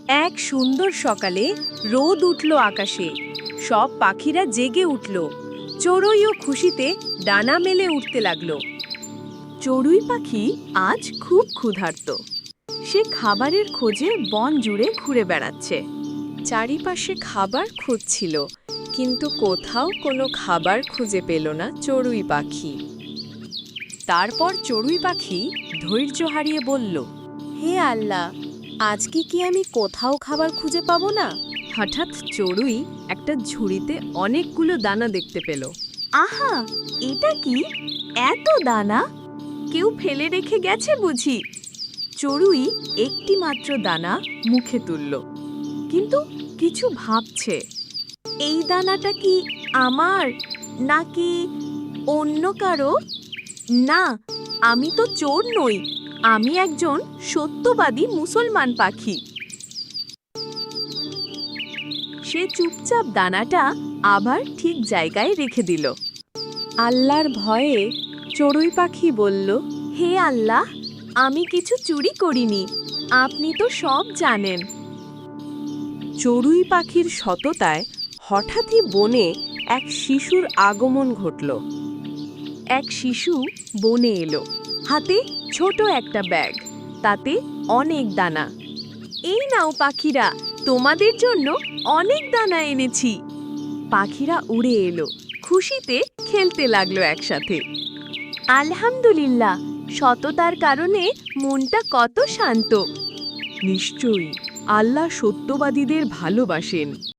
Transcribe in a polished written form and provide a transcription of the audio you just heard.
এক সুন্দর সকালে রোদ উঠল আকাশে। সব পাখিরা জেগে উঠল। চড়ুইও খুশিতে ডানা মেলে উঠতে লাগলো। চড়ুই পাখি আজ খুব ক্ষুধার্ত। সে খাবারের খোঁজে বন জুড়ে ঘুরে বেড়াচ্ছে। চারিপাশে খাবার খুঁজছিল, কিন্তু কোথাও কোনো খাবার খুঁজে পেল না চড়ুই পাখি। তারপর চড়ুই পাখি ধৈর্য হারিয়ে বলল, হে আল্লাহ, আজকে কি আমি কোথাও খাবার খুঁজে পাবো না? হঠাৎ চড়ুই একটা ঝুড়িতে অনেকগুলো দানা দেখতে পেল। আহা, এটা কি? এত দানা কেউ ফেলে রেখে গেছে বুঝি? চড়ুই একটি মাত্র দানা মুখে তুলল, কিন্তু কিছু ভাবছে। এই দানাটা কি আমার, নাকি অন্য কারো? না, আমি তো চোর নই, আমি একজন সত্যবাদী মুসলমান পাখি। সে চুপচাপ দানাটা আবার ঠিক জায়গায় রেখে দিল। আল্লাহর ভয়ে চড়ুই পাখি বলল, হে আল্লাহ, আমি কিছু চুরি করিনি, আপনি তো সব জানেন। চড়ুই পাখির সততায় হঠাৎই বনে এক শিশুর আগমন ঘটল। এক শিশু বনে এলো, হাতে ছোট একটা ব্যাগ, তাতে অনেক দানা। এই নাও পাখিরা, তোমাদের জন্য অনেক দানা এনেছি। পাখিরা উড়ে এলো, খুশিতে খেলতে লাগলো একসাথে। আলহামদুলিল্লাহ, সততার কারণে মনটা কত শান্ত। নিশ্চয়ই আল্লাহ সত্যবাদীদের ভালোবাসেন।